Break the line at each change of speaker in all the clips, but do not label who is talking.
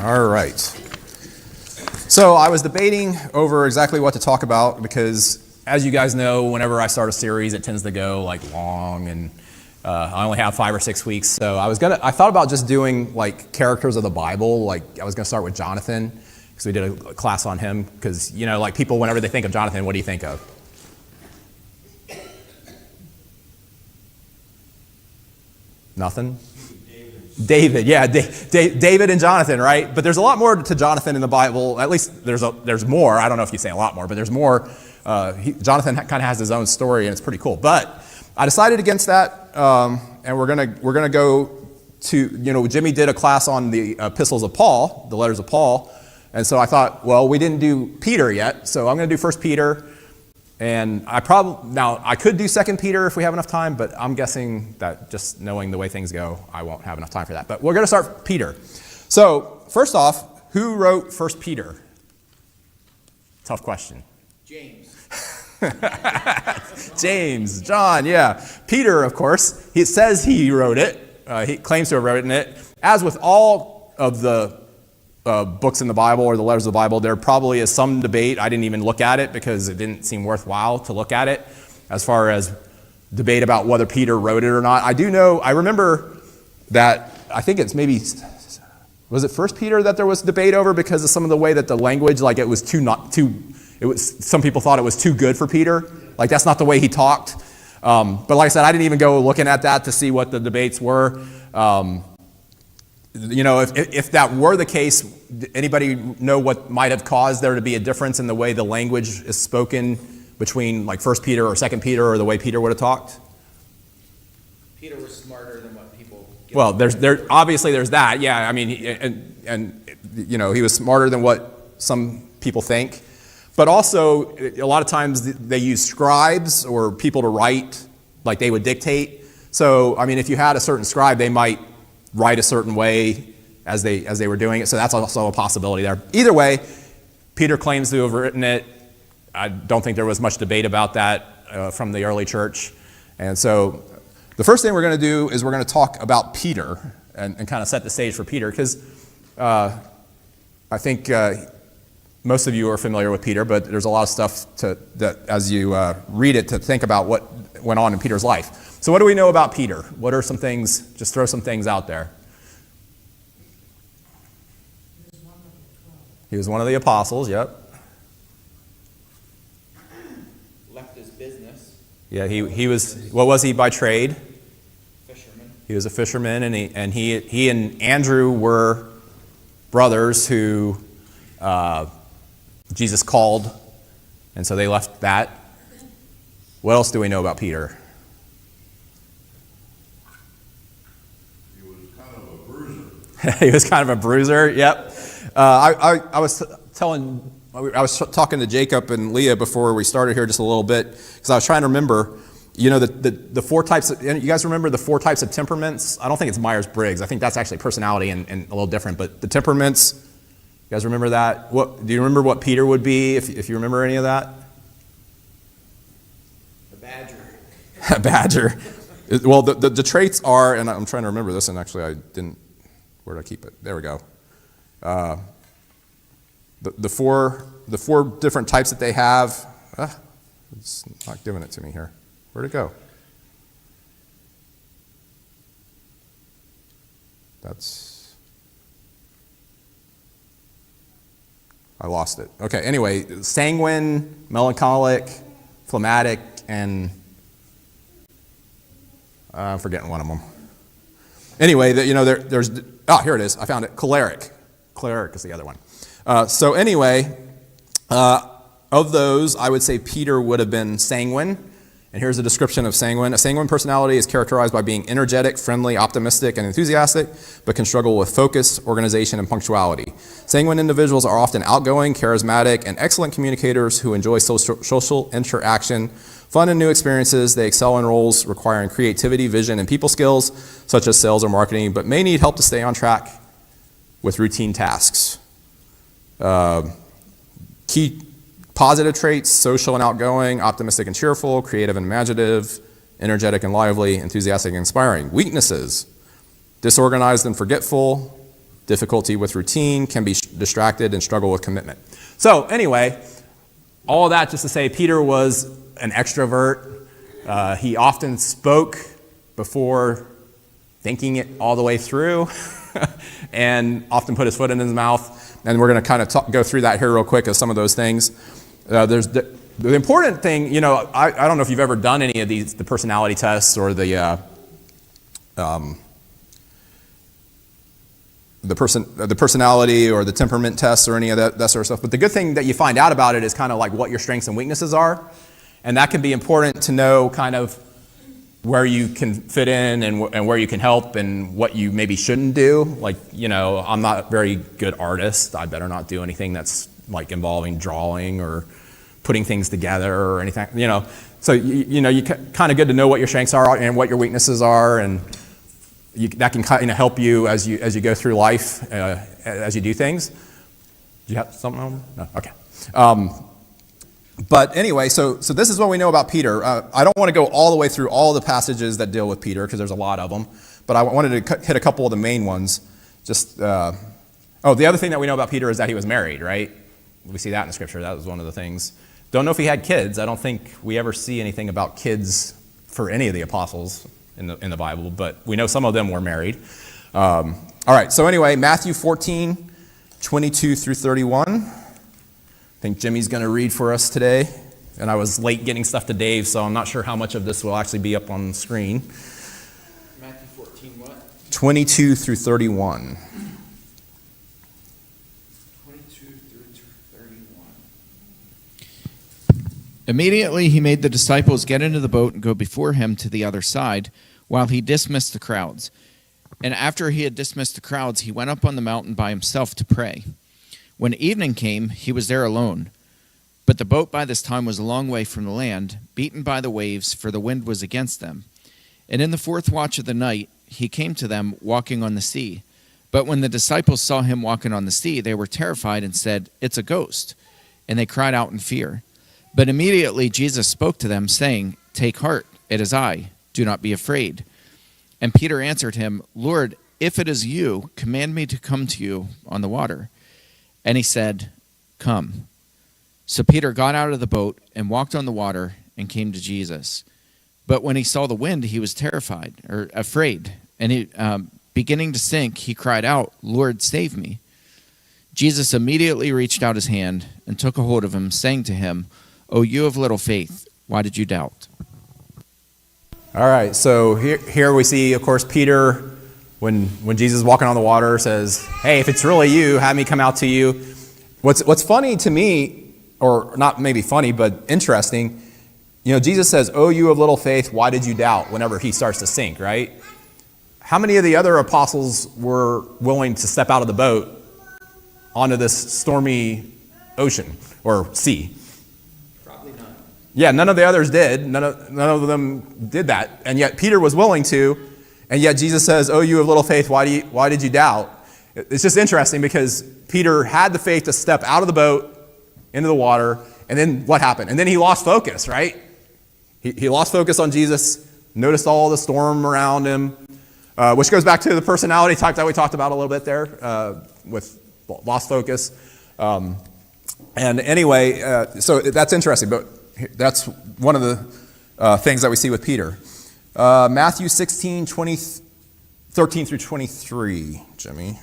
All right. So I was debating over exactly what to talk about because, as you guys know, whenever I start a series, it tends to go like long, and I only have 5 or 6 weeks. So I thought about just doing like characters of the Bible. Like I was going to start with Jonathan because we did a class on him. Because like people, whenever they think of Jonathan, what do you think of? Nothing? David, yeah, David and Jonathan, right? But there's a lot more to Jonathan in the Bible. At least there's more. I don't know if you say a lot more, but there's more. Jonathan kind of has his own story, and it's pretty cool. But I decided against that, and we're gonna go to Jimmy did a class on the epistles of Paul, the letters of Paul, and so I thought, well, we didn't do Peter yet, so I'm gonna do 1 Peter. And I could do 2 Peter if we have enough time, but I'm guessing that just knowing the way things go, I won't have enough time for that. But we're going to start Peter. So first off, who wrote 1 Peter? Tough question.
James.
James, John, yeah. Peter, of course, he says he wrote it. He claims to have written it. As with all of the books in the Bible or the letters of the Bible, there probably is some debate. I didn't even look at it because it didn't seem worthwhile to look at it as far as debate about whether Peter wrote it or not. I remember that, I think it's maybe, was it 1 Peter that there was debate over because of some of the way that the language, like it was some people thought it was too good for Peter. Like that's not the way he talked. But like I said, I didn't even go looking at that to see what the debates were. If that were the case, anybody know what might have caused there to be a difference in the way the language is spoken between like 1 Peter or 2 Peter or the way Peter would have talked?
Peter was smarter than what people give
Well, obviously there's that. Yeah, I mean, he was smarter than what some people think. But also, a lot of times they use scribes or people to write, like they would dictate. So, I mean, if you had a certain scribe, they might write a certain way as they were doing it. So that's also a possibility there. Either way, Peter claims to have written it. I don't think there was much debate about that from the early church. And so the first thing we're going to do is we're going to talk about Peter and kind of set the stage for Peter, because I think most of you are familiar with Peter, but there's a lot of stuff that as you read it to think about what went on in Peter's life. So what do we know about Peter? What are some things? Just throw some things out there. He was one of the apostles, yep.
Left his business.
Yeah, he was, what was he by trade?
Fisherman.
He was a fisherman, and he and Andrew were brothers who Jesus called, and so they left that. What else do we know about Peter? He was kind of a bruiser. Yep. I was talking to Jacob and Leah before we started here just a little bit because I was trying to remember, the 4 types. You guys remember the 4 types of temperaments? I don't think it's Myers-Briggs. I think that's actually personality and a little different. But the temperaments, you guys remember that? Do you remember what Peter would be if you remember any of that?
A badger.
A badger. Well, the traits are, and I'm trying to remember this, and actually I didn't. Where did I keep it? There we go. The four different types that they have. It's not giving it to me here. Where'd it go? I lost it. Okay. Anyway, sanguine, melancholic, phlegmatic, and I'm forgetting one of them. Anyway, there's here it is. I found it. Choleric. Choleric is the other one. So anyway, of those, I would say Peter would have been sanguine. And here's a description of sanguine. A sanguine personality is characterized by being energetic, friendly, optimistic, and enthusiastic, but can struggle with focus, organization, and punctuality. Sanguine individuals are often outgoing, charismatic, and excellent communicators who enjoy social interaction, fun and new experiences. They excel in roles requiring creativity, vision, and people skills, such as sales or marketing, but may need help to stay on track with routine tasks. Key positive traits: social and outgoing, optimistic and cheerful, creative and imaginative, energetic and lively, enthusiastic and inspiring. Weaknesses: disorganized and forgetful, difficulty with routine, can be distracted, and struggle with commitment. So anyway, all of that just to say Peter was an extrovert. He often spoke before thinking it all the way through and often put his foot in his mouth. And we're going to kind of go through that here real quick as some of those things. There's the important thing, you know, I don't know if you've ever done any of these, the personality tests or the personality or the temperament tests or any of that sort of stuff. But the good thing that you find out about it is kind of like what your strengths and weaknesses are. And that can be important to know kind of where you can fit in and where you can help and what you maybe shouldn't do. Like, you know, I'm not a very good artist. I better not do anything that's like involving drawing or putting things together or anything, you know. So, you know, you kind of good to know what your strengths are and what your weaknesses are, and that can kind of help you as you go through life, as you do things. Do you have something on? No? Okay. But anyway, so this is what we know about Peter. I don't want to go all the way through all the passages that deal with Peter because there's a lot of them, but I wanted to hit a couple of the main ones. Just the other thing that we know about Peter is that he was married, right? We see that in the scripture. That was one of the things. Don't know if he had kids. I don't think we ever see anything about kids for any of the apostles in the Bible, but we know some of them were married. All right, so anyway, Matthew 14, 22 through 31. I think Jimmy's going to read for us today. And I was late getting stuff to Dave, so I'm not sure how much of this will actually be up on the screen.
Matthew 14 what?
22 through 31.
22 through 31.
Immediately he made the disciples get into the boat and go before him to the other side, while he dismissed the crowds. And after he had dismissed the crowds, he went up on the mountain by himself to pray. When evening came, he was there alone. But the boat by this time was a long way from the land, beaten by the waves, for the wind was against them. And in the fourth watch of the night, he came to them walking on the sea. But when the disciples saw him walking on the sea, they were terrified and said, "It's a ghost." And they cried out in fear. But immediately Jesus spoke to them, saying, "Take heart, it is I. Do not be afraid." And Peter answered him, "Lord, if it is you, command me to come to you on the water." And he said, "Come." So Peter got out of the boat and walked on the water and came to Jesus. But when he saw the wind, he was terrified, or afraid. And he, beginning to sink, he cried out, "Lord, save me." Jesus immediately reached out his hand and took a hold of him, saying to him, "O you of little faith, why did you doubt?"
All right, so here we see, of course, Peter, when Jesus is walking on the water, says, "Hey, if it's really you, have me come out to you." What's funny to me, or not maybe funny, but interesting, you know, Jesus says, "Oh, you of little faith, why did you doubt?" whenever he starts to sink, right? How many of the other apostles were willing to step out of the boat onto this stormy ocean or sea?
Probably none.
Yeah, none of the others did. None of them did that. And yet Peter was willing to, and yet Jesus says, "Oh, you of little faith, why did you doubt?" It's just interesting because Peter had the faith to step out of the boat into the water, and then what happened? And then he lost focus, right? He lost focus on Jesus, noticed all the storm around him, which goes back to the personality type that we talked about a little bit there with lost focus. And anyway, so that's interesting, but that's one of the things that we see with Peter. Matthew 16, 13 through 23, Jimmy.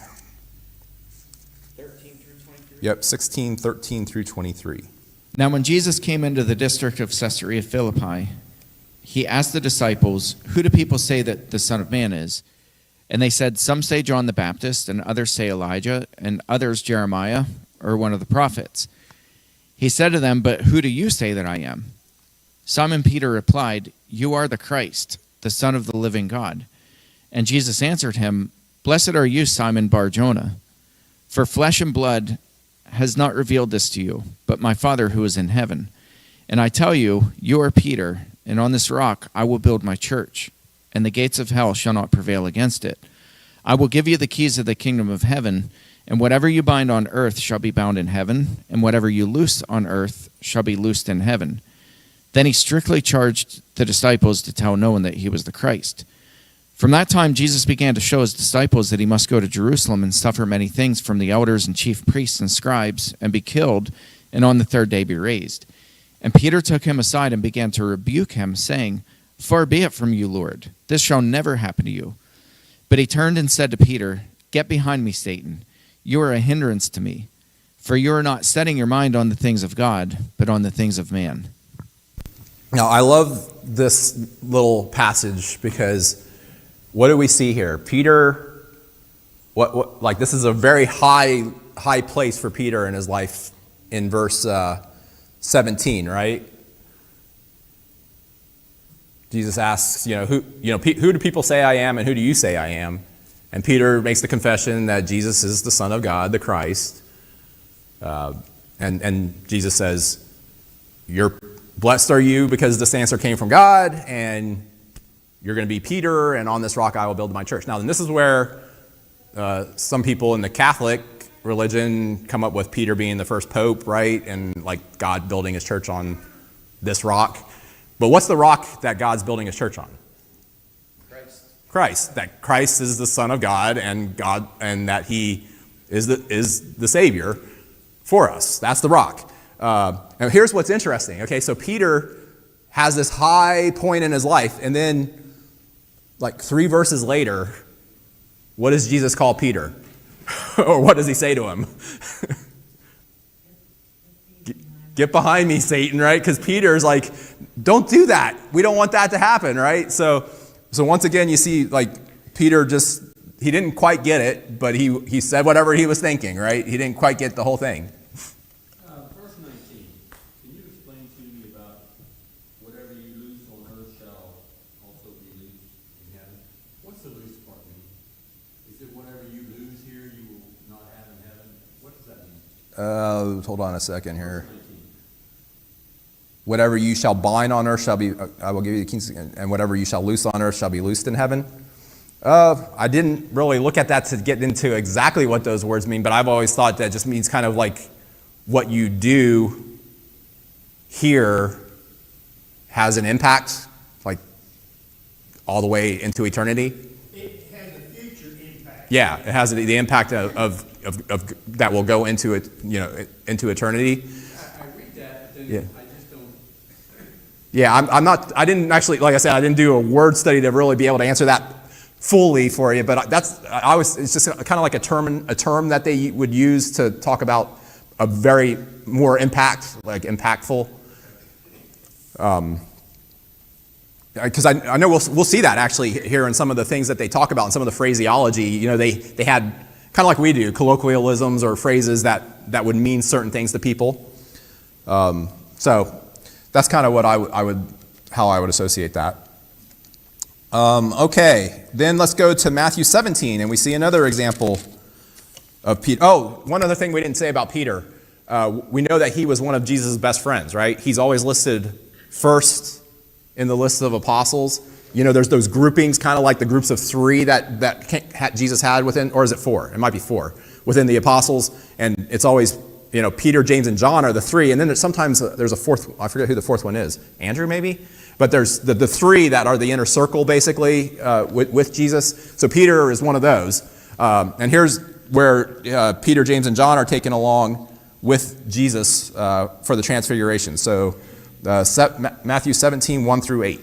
13 through 23?
Yep, 16, 13 through 23.
Now when Jesus came into the district of Caesarea Philippi, he asked the disciples, "Who do people say that the Son of Man is?" And they said, "Some say John the Baptist, and others say Elijah, and others Jeremiah, or one of the prophets." He said to them, "But who do you say that I am?" Simon Peter replied, "You are the Christ, the Son of the living God." And Jesus answered him, "Blessed are you, Simon Bar-Jonah, for flesh and blood has not revealed this to you, but my Father who is in heaven. And I tell you, you are Peter, and on this rock I will build my church, and the gates of hell shall not prevail against it. I will give you the keys of the kingdom of heaven, and whatever you bind on earth shall be bound in heaven, and whatever you loose on earth shall be loosed in heaven." Then he strictly charged the disciples to tell no one that he was the Christ. From that time, Jesus began to show his disciples that he must go to Jerusalem and suffer many things from the elders and chief priests and scribes, and be killed, and on the third day be raised. And Peter took him aside and began to rebuke him, saying, "Far be it from you, Lord. This shall never happen to you." But he turned and said to Peter, "Get behind me, Satan. You are a hindrance to me, for you are not setting your mind on the things of God, but on the things of man."
Now, I love this little passage because what do we see here? Peter, like this is a very high place for Peter in his life in verse 17, right? Jesus asks, who do people say I am, and who do you say I am? And Peter makes the confession that Jesus is the Son of God, the Christ. And Jesus says, blessed are you because this answer came from God, and you're going to be Peter, and on this rock I will build my church. Now, and this is where some people in the Catholic religion come up with Peter being the first pope, right? And like God building his church on this rock. But what's the rock that God's building his church on? Christ. That Christ is the Son of God, and that he is the Savior for us. That's the rock. Now here's what's interesting. Okay, so Peter has this high point in his life, and then like 3 verses later, what does Jesus call Peter? Or what does he say to him? Get behind me, Satan, right? Because Peter's like, don't do that. We don't want that to happen, right? So once again, you see, like, Peter he didn't quite get it, but he said whatever he was thinking, right? He didn't quite get the whole thing.
Verse 19, can you explain to me about whatever you loose on earth shall also be loosed in heaven? What's the loose part mean? Is it whatever you lose here you will not have in heaven? What does that mean?
Hold on a second here. Whatever you shall bind on earth shall be, I will give you the keys, and whatever you shall loose on earth shall be loosed in heaven. I didn't really look at that to get into exactly what those words mean, but I've always thought that just means kind of like what you do here has an impact, like all the way into eternity.
It has a future impact.
Yeah, it has the impact of that will go into it, into eternity.
I read that, but then
Yeah.
I just don't.
Yeah, I didn't actually, like I said, I didn't do a word study to really be able to answer that fully for you, but it's just kind of like a term that they would use to talk about a very more impactful. Because I know we'll see that actually here in some of the things that they talk about and some of the phraseology. They had kind of like we do, colloquialisms or phrases that would mean certain things to people. So that's kind of what how I would associate that. Okay, then let's go to Matthew 17, and we see another example of Peter. Oh, one other thing we didn't say about Peter. We know that he was one of Jesus' best friends, right? He's always listed first in the list of apostles. There's those groupings, kind of like the groups of 3 that Jesus had within, or is it 4? It might be 4, within the apostles, and it's always, Peter, James, and John are the 3, and then sometimes there's a 4th, I forget who the 4th one is, Andrew maybe? But there's the 3 that are the inner circle, basically, with Jesus. So Peter is one of those. And here's where Peter, James, and John are taken along with Jesus for the transfiguration. So Matthew 17, 1 through 8.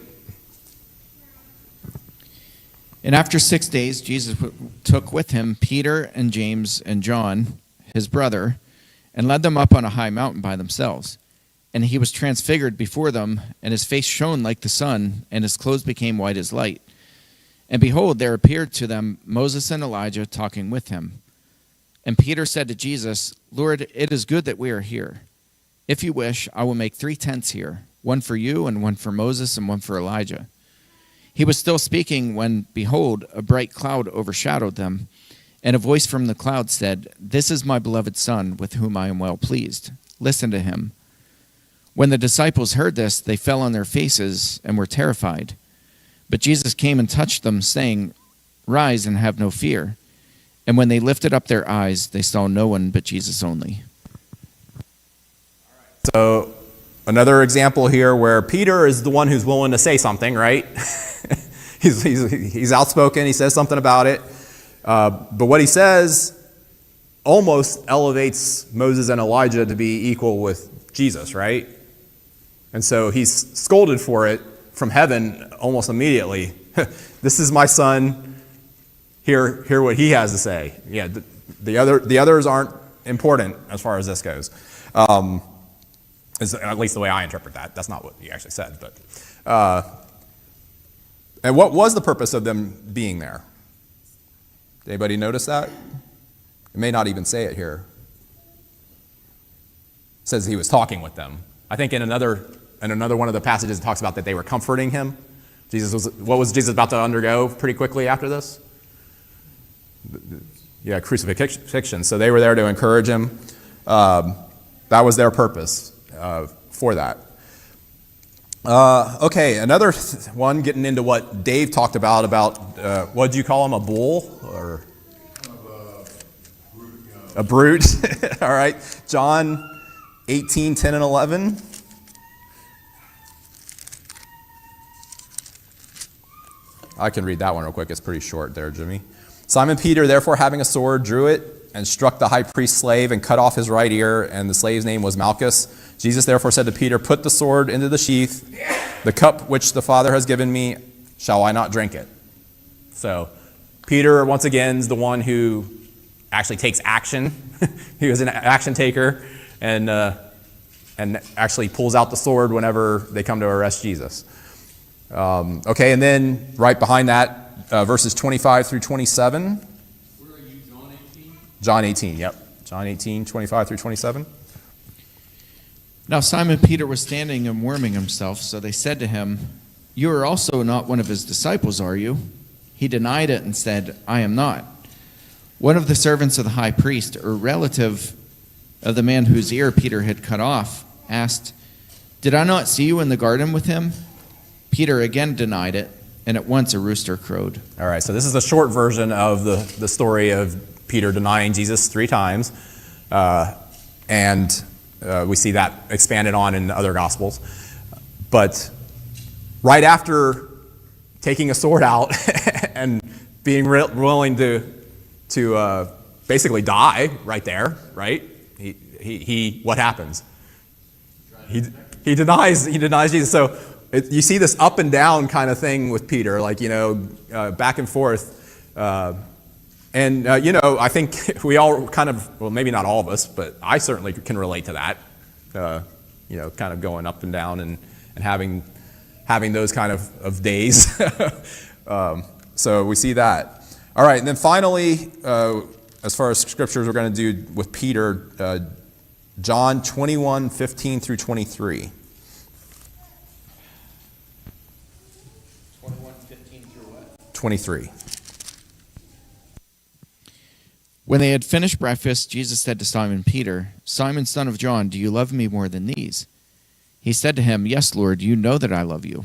And after 6 days, Jesus took with him Peter and James and John, his brother, and led them up on a high mountain by themselves. And he was transfigured before them, and his face shone like the sun, and his clothes became white as light. And behold, there appeared to them Moses and Elijah talking with him. And Peter said to Jesus, "Lord, it is good that we are here. If you wish, I will make 3 tents here, one for you, and one for Moses, and one for Elijah." He was still speaking when, behold, a bright cloud overshadowed them, and a voice from the cloud said, "This is my beloved Son, with whom I am well pleased. Listen to him." When the disciples heard this, they fell on their faces and were terrified. But Jesus came and touched them, saying, "Rise and have no fear." And when they lifted up their eyes, they saw no one but Jesus only.
So another example here where Peter is the one who's willing to say something, right? He's outspoken. He says something about it. But what he says almost elevates Moses and Elijah to be equal with Jesus, right? And so he's scolded for it from heaven almost immediately. This is my son. Hear what he has to say. Yeah, the others aren't important as far as this goes. Is at least the way I interpret that. That's not what he actually said. But and what was the purpose of them being there? Did anybody notice that? It may not even say it here. It says he was talking with them. I think in another one of the passages it talks about that they were comforting him. What was Jesus about to undergo pretty quickly after this? Yeah, crucifixion. So they were there to encourage him. That was their purpose for that. Okay, another one, getting into what Dave talked about what did you call him, a bull? Or a brute? All right. John 18, 10, and 11. I can read that one real quick. It's pretty short there, Jimmy. Simon Peter, therefore, having a sword, drew it and struck the high priest's slave and cut off his right ear, and the slave's name was Malchus. Jesus therefore said to Peter, put the sword into the sheath. The cup which the Father has given me, shall I not drink it? So Peter, once again, is the one who actually takes action. He was an action taker and actually pulls out the sword whenever they come to arrest Jesus. Okay, and then right behind that, verses 25 through 27.
Where are you, John 18?
John 18, yep. John 18, 25 through 27.
Now Simon Peter was standing and warming himself, so they said to him, you are also not one of his disciples, are you? He denied it and said, I am not. One of the servants of the high priest, or relative of the man whose ear Peter had cut off, asked, did I not see you in the garden with him? Peter again denied it, and at once a rooster crowed.
All right, so this is a short version of the story of Peter denying Jesus 3 times. And we see that expanded on in other Gospels. But right after taking a sword out and being willing to basically die right there, right? He what happens? He denies Jesus. So you see this up and down kind of thing with Peter, like, back and forth. I think we all kind of, well, maybe not all of us, but I certainly can relate to that, kind of going up and down and having those kind of days. So we see that. All right, and then finally, as far as scriptures we're going to do with Peter, John 21, 15 through 23.
21, 15 through what?
23.
When they had finished breakfast, Jesus said to Simon Peter, Simon, son of John, do you love me more than these? He said to him, yes, Lord, you know that I love you.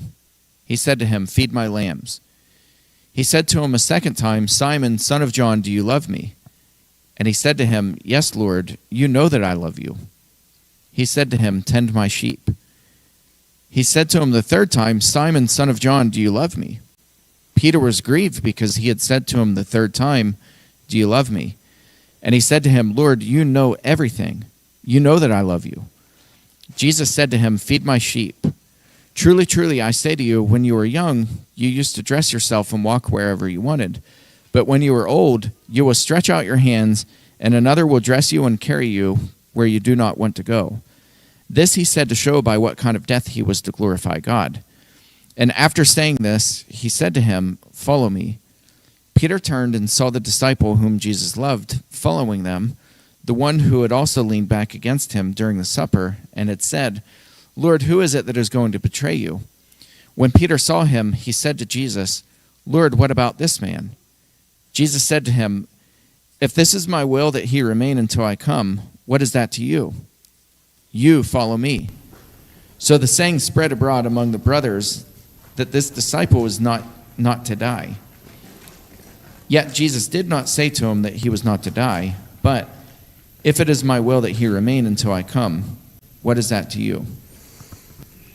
He said to him, feed my lambs. He said to him a second time, Simon, son of John, do you love me? And he said to him, yes, Lord, you know that I love you. He said to him, tend my sheep. He said to him the third time, Simon, son of John, do you love me? Peter was grieved because he had said to him the third time, do you love me? And he said to him, Lord, you know everything. You know that I love you. Jesus said to him, feed my sheep. Truly, truly, I say to you, when you were young, you used to dress yourself and walk wherever you wanted. But when you are old, you will stretch out your hands, and another will dress you and carry you where you do not want to go. This he said to show by what kind of death he was to glorify God. And after saying this, he said to him, follow me. Peter turned and saw the disciple whom Jesus loved following them, the one who had also leaned back against him during the supper, and had said, Lord, who is it that is going to betray you? When Peter saw him, he said to Jesus, Lord, what about this man? Jesus said to him, if this is my will that he remain until I come, what is that to you? You follow me. So the saying spread abroad among the brothers that this disciple was not to die. Yet Jesus did not say to him that he was not to die, but if it is my will that he remain until I come, what is that to you?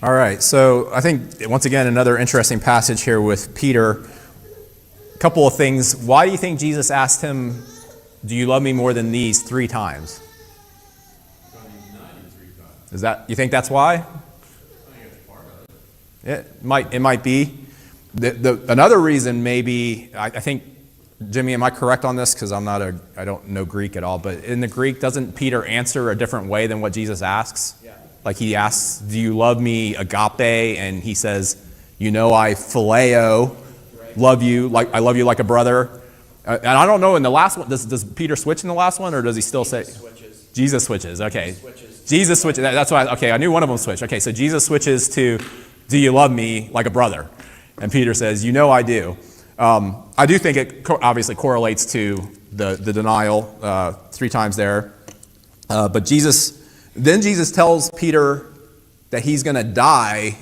All right, so I think, once again, another interesting passage here with Peter. A couple of things. Why do you think Jesus asked him, do you love me more than these 3 times? Is that, you think that's why? It might be. Another reason maybe, I think, Jimmy, am I correct on this? Because I don't know Greek at all, but in the Greek, doesn't Peter answer a different way than what Jesus asks?
Yeah.
Like he asks, do you love me agape? And he says, I phileo, love you, like I love you like a brother. And I don't know, in the last one, does Peter switch in the last one, or does he still say? Jesus switches, okay. Jesus switches, that's why, okay, I knew one of them switched. Okay, so Jesus switches to, do you love me like a brother? And Peter says, I do. I do think it obviously correlates to the denial 3 times there. But Jesus tells Peter that he's going to die,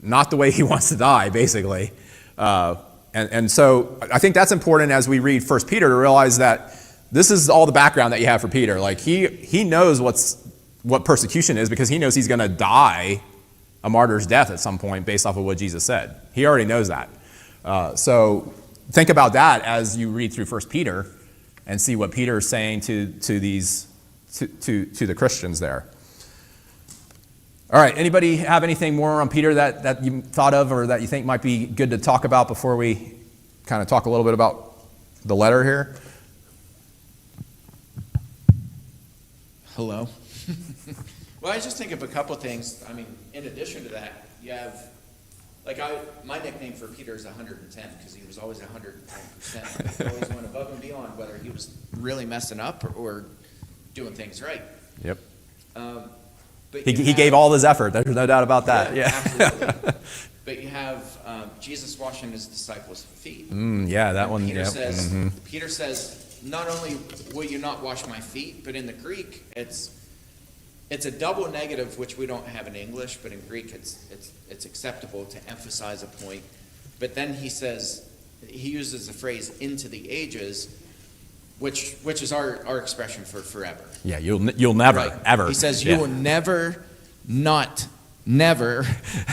not the way he wants to die, basically. And so I think that's important as we read 1 Peter to realize that this is all the background that you have for Peter. Like he knows what persecution is, because he knows he's going to die a martyr's death at some point based off of what Jesus said. He already knows that. So think about that as you read through 1 Peter and see what Peter is saying to the Christians there. All right, anybody have anything more on Peter that you thought of or that you think might be good to talk about before we kind of talk a little bit about the letter here?
Hello. Well, I just think of a couple things. I mean, in addition to that, you have, my nickname for Peter is 110, because he was always 110%. He always went above and beyond, whether he was really messing up or doing things right.
Yep.
But
He gave all his effort. There's no doubt about that. Yeah.
Absolutely. But you have Jesus washing his disciples' feet.
Yeah, that one.
Peter says, not only will you not wash my feet, but in the Greek, it's a double negative, which we don't have in English, but in Greek it's acceptable to emphasize a point. But then he uses the phrase "into the ages," which is our expression for forever.
Yeah, you'll never ever.
He says you will never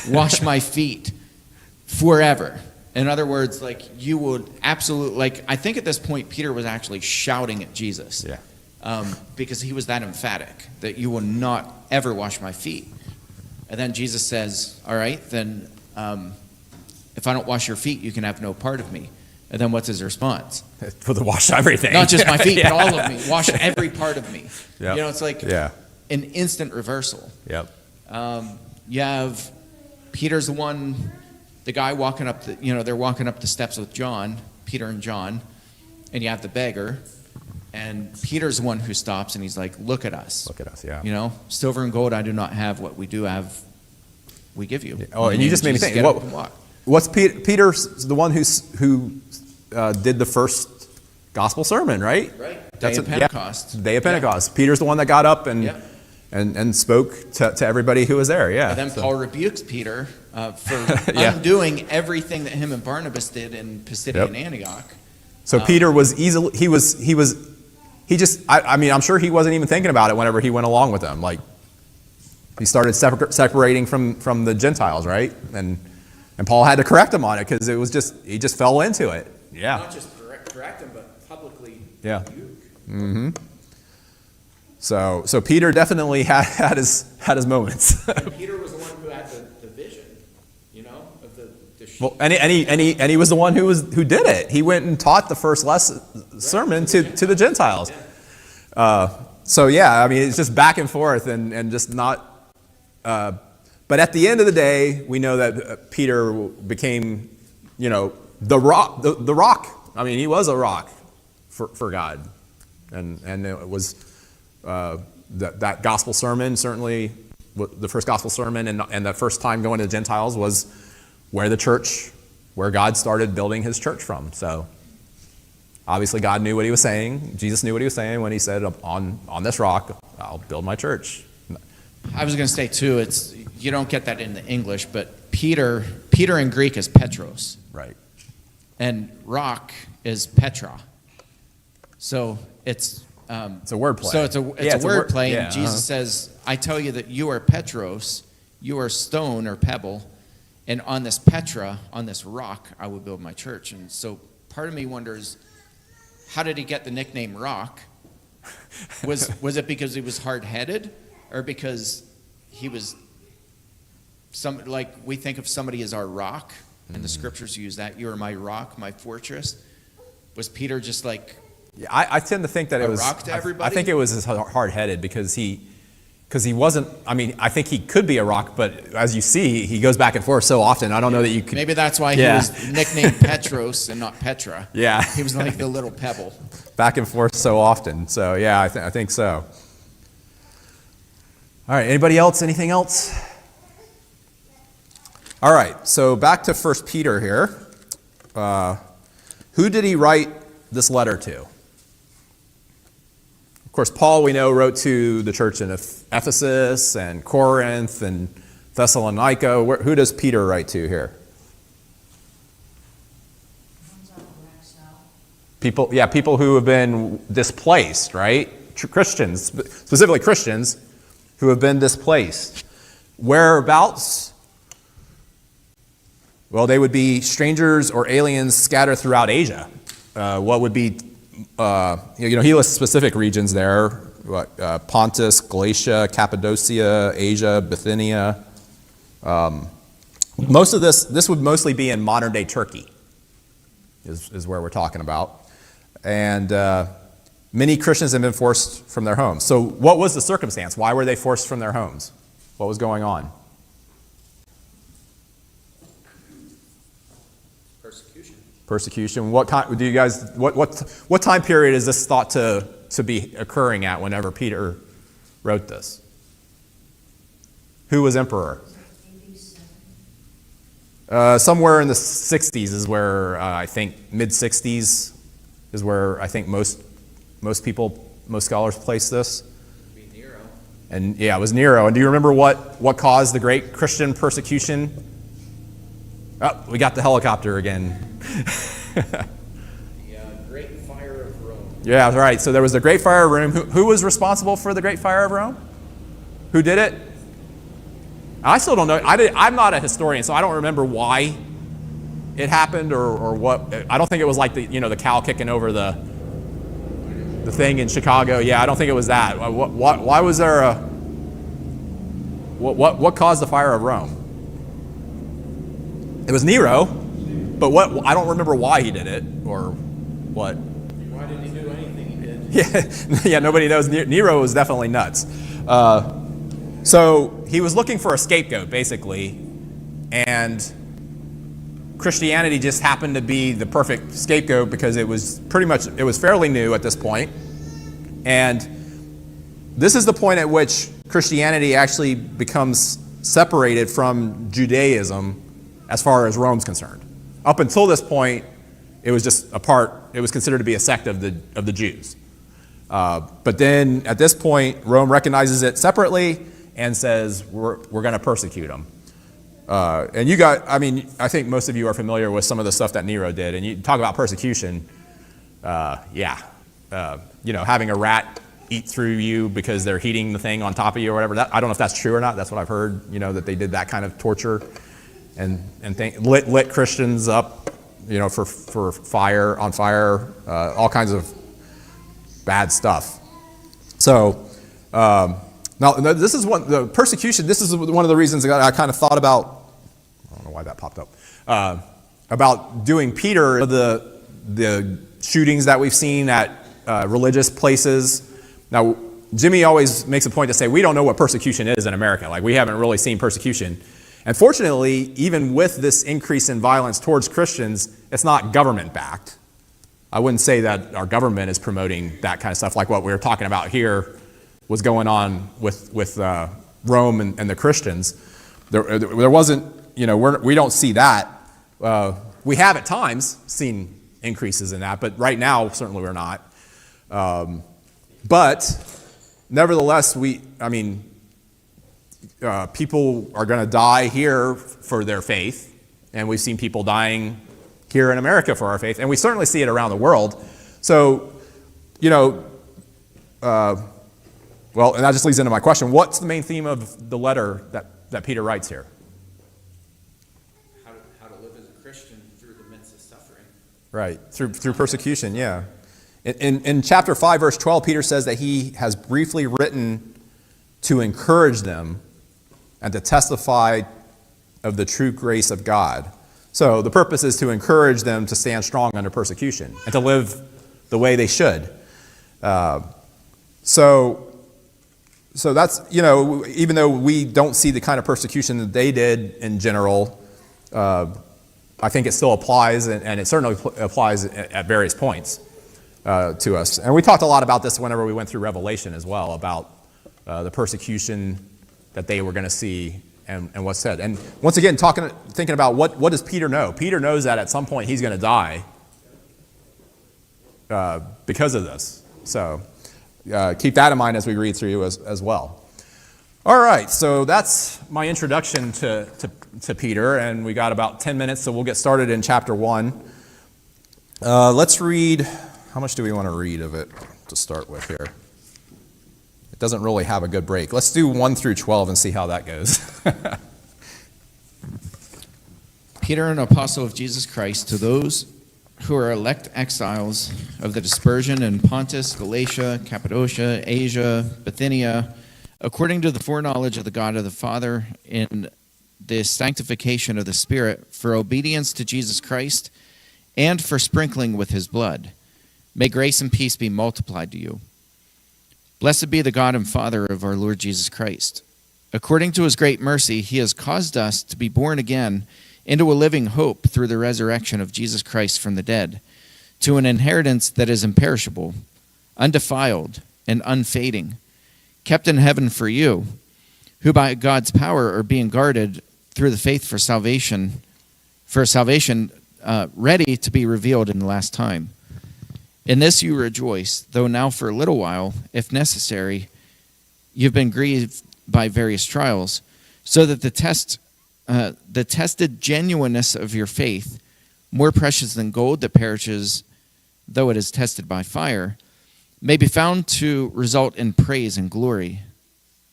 wash my feet forever. In other words, you would absolutely, I think at this point Peter was actually shouting at Jesus.
Yeah.
Because he was that emphatic that you will not ever wash my feet. And then Jesus says, all right, then if I don't wash your feet, you can have no part of me. And then what's his response?
For the wash everything.
Not just my feet, but all of me. Wash every part of me.
Yep.
It's like an instant reversal.
Yep.
You have Peter's the guy walking up they're walking up the steps with John, Peter and John, and you have the beggar. And Peter's the one who stops, and he's like, look at us.
Look at us, yeah.
Silver and gold I do not have. What we do have, we give you.
Oh, and you just made me think. What's Peter's the one who did the first gospel sermon, right?
Right. Day of Pentecost.
Day of Pentecost. Peter's the one that got up and spoke to everybody who was there, yeah.
And then Paul rebukes Peter for undoing everything that him and Barnabas did in Pisidian Antioch.
So Peter was I'm sure he wasn't even thinking about it whenever he went along with them. He started separating from the Gentiles, right? And Paul had to correct him on it, because he just fell into it. Yeah.
Not just correct him, but publicly
rebuke.
Mm-hmm.
So Peter definitely had his moments.
And Peter was the one who had the vision, of the sheep.
Well, and he was the one who did it. He went and taught the first sermon to the Gentiles. It's just back and forth and just not. But at the end of the day, we know that Peter became, the rock. The rock. I mean, he was a rock for God, and it was that gospel sermon, certainly the first gospel sermon, and the first time going to the Gentiles was where God started building his church from. So obviously God knew what he was saying. Jesus knew what he was saying when he said, on this rock, I'll build my church.
I was going to say too, you don't get that in the English, but Peter in Greek is Petros.
Right.
And rock is Petra. So it's
a wordplay.
So it's a wordplay, and Jesus says, I tell you that you are Petros, you are stone or pebble, and on this Petra, on this rock, I will build my church. And so part of me wonders, how did he get the nickname Rock? Was it because he was hard-headed, or because he was like we think of somebody as our rock, and the scriptures use that, you are my rock, my fortress? Was Peter just like
Yeah, I tend to think that it was
rock to everybody?
I think it was hard-headed because he wasn't. I mean, I think he could be a rock, but as you see, he goes back and forth so often. I don't know that you could.
Maybe that's why
Yeah.
he was nicknamed Petros and not Petra.
Yeah.
He was like the little pebble.
Back and forth so often. So yeah, I think so. All right. Anybody else? Anything else? All right. So back to 1 Peter here. Who did he write this letter to? Of course, Paul, we know, wrote to the church in Ephesus and Corinth and Thessalonica. Who does Peter write to here? People who have been displaced, right? Christians, specifically Christians who have been displaced. Whereabouts? Well, they would be strangers or aliens scattered throughout Asia. What would be he lists specific regions there, Pontus, Galatia, Cappadocia, Asia, Bithynia. Most of this would mostly be in modern-day Turkey, is where we're talking about. And many Christians have been forced from their homes. So what was the circumstance? Why were they forced from their homes? What was going on? Persecution. What time period is this thought to be occurring at whenever Peter wrote this? Who was emperor? Somewhere in the 60s is where I think mid-60s is where I think most scholars place this.
It'd be Nero.
And yeah, it was Nero. And do you remember what caused the great Christian persecution? Oh, we got the helicopter again.
The Great Fire of Rome.
Yeah, that's right. So there was the Great Fire of Rome. Who was responsible for the Great Fire of Rome? Who did it? I still don't know. I'm not a historian, so I don't remember why it happened or what. I don't think it was like the cow kicking over the thing in Chicago. Yeah, I don't think it was that. Why was there a what caused the fire of Rome? It was Nero, but I don't remember why he did it or what.
Why didn't he do anything he did?
Yeah, nobody knows. Nero was definitely nuts. So he was looking for a scapegoat, basically, and Christianity just happened to be the perfect scapegoat because it was fairly new at this point. And this is the point at which Christianity actually becomes separated from Judaism as far as Rome's concerned. Up until this point, it was just it was considered to be a sect of the Jews. But then at this point, Rome recognizes it separately and says, we're going to persecute them. And I think most of you are familiar with some of the stuff that Nero did. And you talk about persecution, having a rat eat through you because they're heating the thing on top of you or whatever. I don't know if that's true or not. That's what I've heard, that they did that kind of torture and lit Christians up, for fire, all kinds of bad stuff. So now this is the persecution. This is one of the reasons that I kind of thought about. I don't know why that popped up. About doing Peter, the shootings that we've seen at religious places. Now, Jimmy always makes a point to say we don't know what persecution is in America. Like we haven't really seen persecution. And fortunately, even with this increase in violence towards Christians, it's not government-backed. I wouldn't say that our government is promoting that kind of stuff like what we were talking about here was going on with Rome and the Christians. There wasn't, we don't see that. We have at times seen increases in that, but right now, certainly we're not. But nevertheless, people are going to die here for their faith, and we've seen people dying here in America for our faith, and we certainly see it around the world. So, Well, and that just leads into my question. What's the main theme of the letter that Peter writes here?
How to live as a Christian through the midst of suffering.
Right, through persecution, yeah. In chapter 5, verse 12, Peter says that he has briefly written to encourage them and to testify of the true grace of God. So the purpose is to encourage them to stand strong under persecution and to live the way they should. So that's, even though we don't see the kind of persecution that they did in general, I think it still applies, and it certainly applies at various points to us. And we talked a lot about this whenever we went through Revelation as well, about the persecution that they were going to see and what's said. And once again, thinking about what does Peter know? Peter knows that at some point he's going to die because of this. So keep that in mind as we read through as well. All right, so that's my introduction to Peter, and we got about 10 minutes, so we'll get started in chapter 1. Let's read, how much do we want to read of it to start with here? It doesn't really have a good break. Let's do 1 through 12 and see how that goes.
Peter, an apostle of Jesus Christ, to those who are elect exiles of the dispersion in Pontus, Galatia, Cappadocia, Asia, Bithynia, according to the foreknowledge of the God of the Father, in the sanctification of the Spirit, for obedience to Jesus Christ, and for sprinkling with his blood. May grace and peace be multiplied to you. Blessed be the God and Father of our Lord Jesus Christ. According to his great mercy, he has caused us to be born again into a living hope through the resurrection of Jesus Christ from the dead, to an inheritance that is imperishable, undefiled, and unfading, kept in heaven for you, who by God's power are being guarded through the faith for salvation, ready to be revealed in the last time. In this you rejoice, though now for a little while, if necessary, you've been grieved by various trials, so that the tested genuineness of your faith, more precious than gold that perishes, though it is tested by fire, may be found to result in praise and glory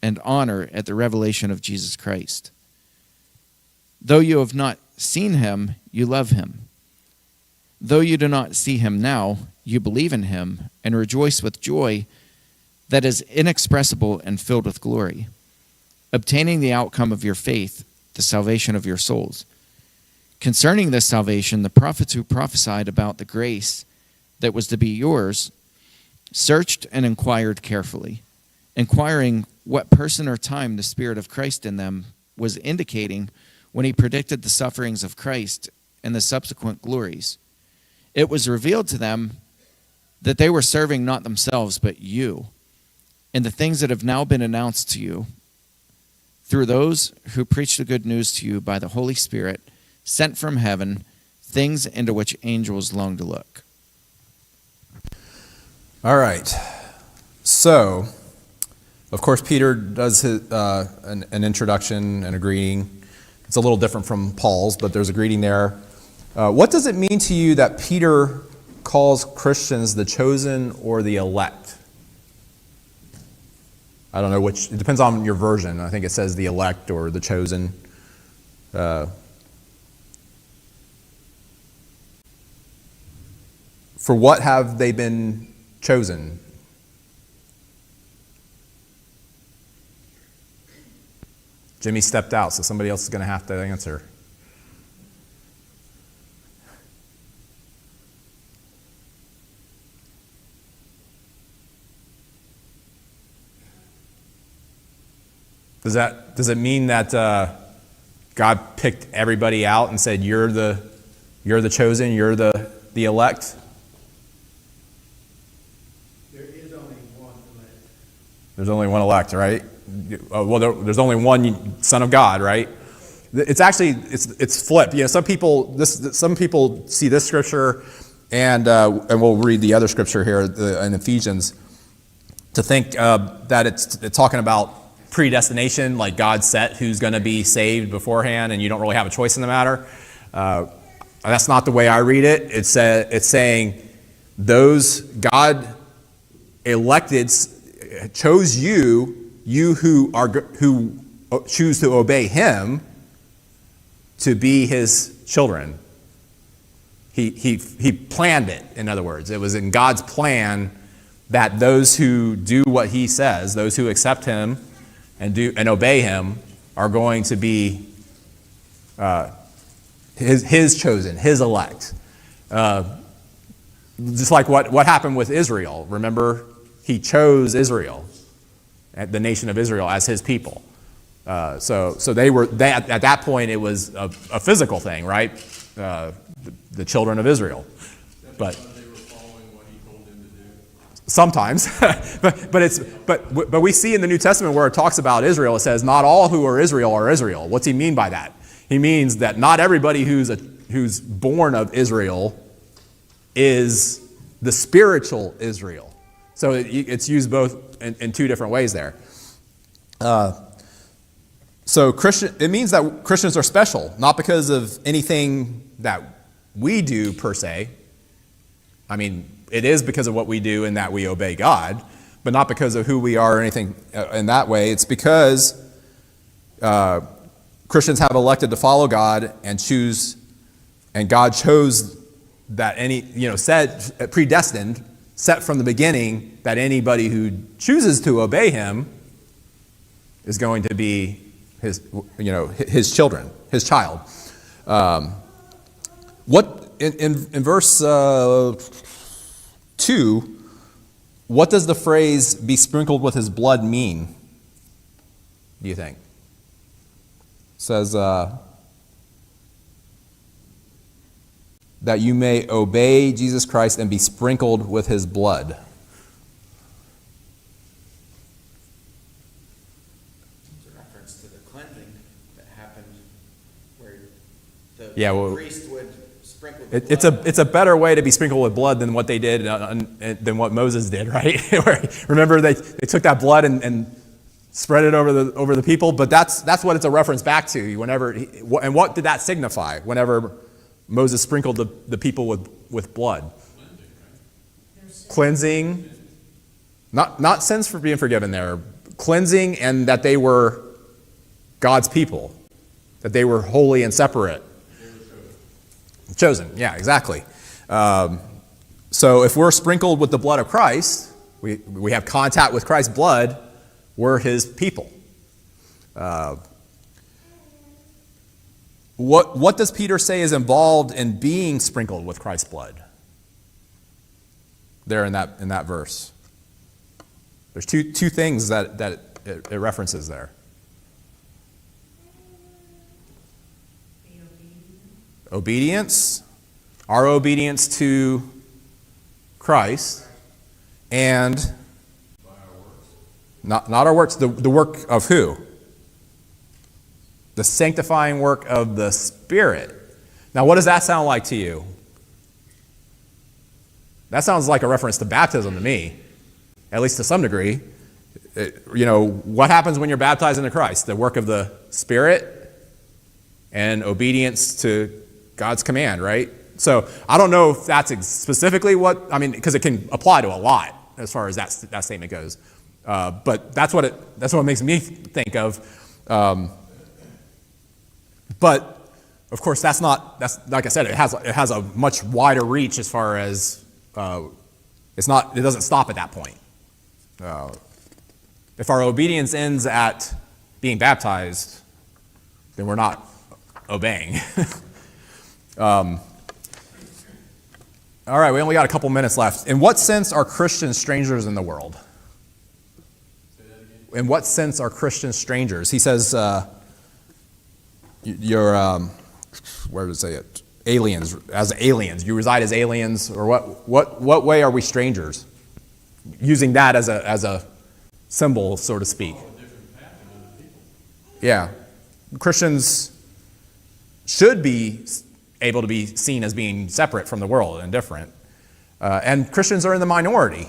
and honor at the revelation of Jesus Christ. Though you have not seen him, you love him. Though you do not see him now, you believe in him and rejoice with joy that is inexpressible and filled with glory, obtaining the outcome of your faith, the salvation of your souls. Concerning this salvation, the prophets who prophesied about the grace that was to be yours searched and inquired carefully, inquiring what person or time the Spirit of Christ in them was indicating when he predicted the sufferings of Christ and the subsequent glories. It was revealed to them that they were serving not themselves but you, and the things that have now been announced to you through those who preach the good news to you by the Holy Spirit sent from heaven, things into which angels long to look.
All right. So, of course, Peter does an introduction and a greeting. It's a little different from Paul's, but there's a greeting there. What does it mean to you that Peter calls Christians the chosen or the elect? I don't know which. It depends on your version. I think it says the elect or the chosen. For what have they been chosen? Jimmy stepped out, so somebody else is going to have to answer. Does it mean that God picked everybody out and said you're the chosen, you're the elect?
There is only one elect.
There's only one elect, right? Well, there's only one Son of God, right? It's actually it's flipped. You know, some people see this scripture, and we'll read the other scripture here in Ephesians, to think that it's talking about predestination, like God set who's going to be saved beforehand, and you don't really have a choice in the matter. That's not the way I read it. It's saying those God elected, chose you, who choose to obey him, to be his children. He planned it, in other words. It was in God's plan that those who do what he says, those who accept him and obey him, are going to be his chosen, his elect. Just like what happened with Israel. Remember, he chose Israel, the nation of Israel, as his people. So at that point it was a physical thing, right? The children of Israel. But
They were following what he told them to do.
sometimes, but we see in the New Testament where it talks about Israel, it says not all who are Israel are Israel. What's he mean by that? He means that not everybody who's born of Israel is the spiritual Israel. So it's used both in two different ways there. So it means that Christians are special, not because of anything that we do per se. I mean, it is because of what we do and that we obey God, but not because of who we are or anything in that way. It's because Christians have elected to follow God and choose, and God chose that predestined, set from the beginning, that anybody who chooses to obey him is going to be his children, his child. What in verse 2, what does the phrase "be sprinkled with his blood" mean? Do you think? It says that you may obey Jesus Christ and be sprinkled with his blood.
It's a reference to the cleansing that happened where the priest would sprinkle the blood.
It's a better way to be sprinkled with blood than what they did, than what Moses did, right? Remember, they took that blood and spread it over the people, but that's what it's a reference back to. And what did that signify? Whenever Moses sprinkled the people with blood, cleansing, not sins for being forgiven there, cleansing, and that they were God's people, that they were holy and separate. Chosen, yeah, exactly. So if we're sprinkled with the blood of Christ, we have contact with Christ's blood, we're his people. What does Peter say is involved in being sprinkled with Christ's blood? There in that verse. There's two things that it references there. Obedience, our obedience to Christ, and not our works, the work of who? The sanctifying work of the Spirit. Now, what does that sound like to you? That sounds like a reference to baptism to me, at least to some degree. What happens when you're baptized into Christ? The work of the Spirit and obedience to God's command, right? So I don't know if that's specifically because it can apply to a lot as far as that statement goes. But that's what it makes me think of. But of course, that's like I said, it has a much wider reach as far as it doesn't stop at that point. If our obedience ends at being baptized, then we're not obeying. All right, we only got a couple minutes left. In what sense are Christians strangers in the world? In what sense are Christians strangers? He says, you're, where does it say it? Aliens, as aliens. You reside as aliens, or what way are we strangers? Using that as a symbol, so to speak. Yeah. Christians should be able to be seen as being separate from the world and different. And Christians are in the minority.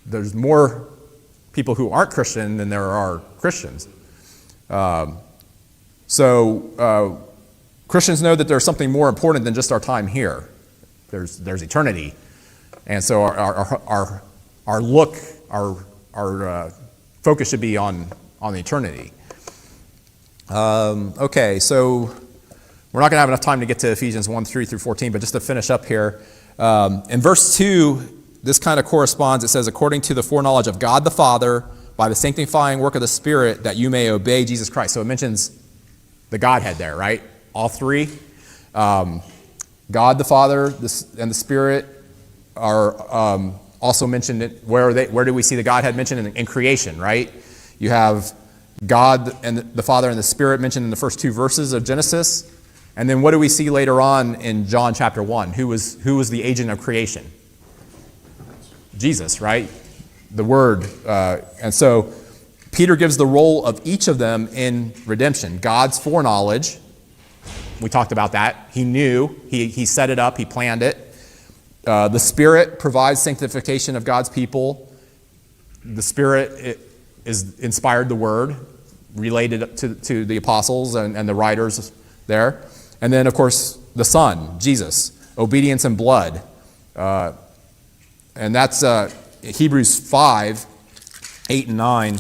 There's more people who aren't Christian than there are Christians. So Christians know that there's something more important than just our time here. There's eternity. And so our look, our focus should be on the eternity. Okay, so we're not going to have enough time to get to Ephesians 1:3 through 14, but just to finish up here. In verse 2, this kind of corresponds. It says, according to the foreknowledge of God the Father, by the sanctifying work of the Spirit, that you may obey Jesus Christ. So it mentions the Godhead there, right? All three. God the Father and the Spirit are also mentioned. Where do we see the Godhead mentioned? In creation, right? You have God and the Father and the Spirit mentioned in the first 2 verses of Genesis. And then what do we see later on in John chapter 1? Who was the agent of creation? Jesus, right? The Word. And so Peter gives the role of each of them in redemption. God's foreknowledge. We talked about that. He knew. He set it up. He planned it. The Spirit provides sanctification of God's people. The Spirit is inspired the Word, related to the apostles and the writers there. And then, of course, the Son, Jesus, obedience and blood. And that's Hebrews 5, 8 and 9.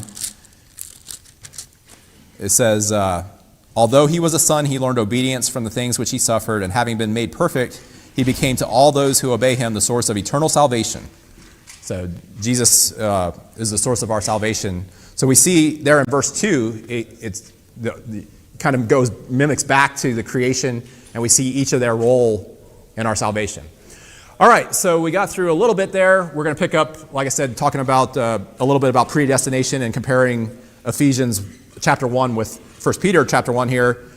It says, although he was a son, he learned obedience from the things which he suffered, and having been made perfect, he became to all those who obey him the source of eternal salvation. So Jesus is the source of our salvation. So we see there in verse 2, it's kind of mimics back to the creation, and we see each of their role in our salvation. All right, so we got through a little bit there. We're going to pick up, like I said, talking about a little bit about predestination and comparing Ephesians chapter 1 with 1 Peter chapter 1 here.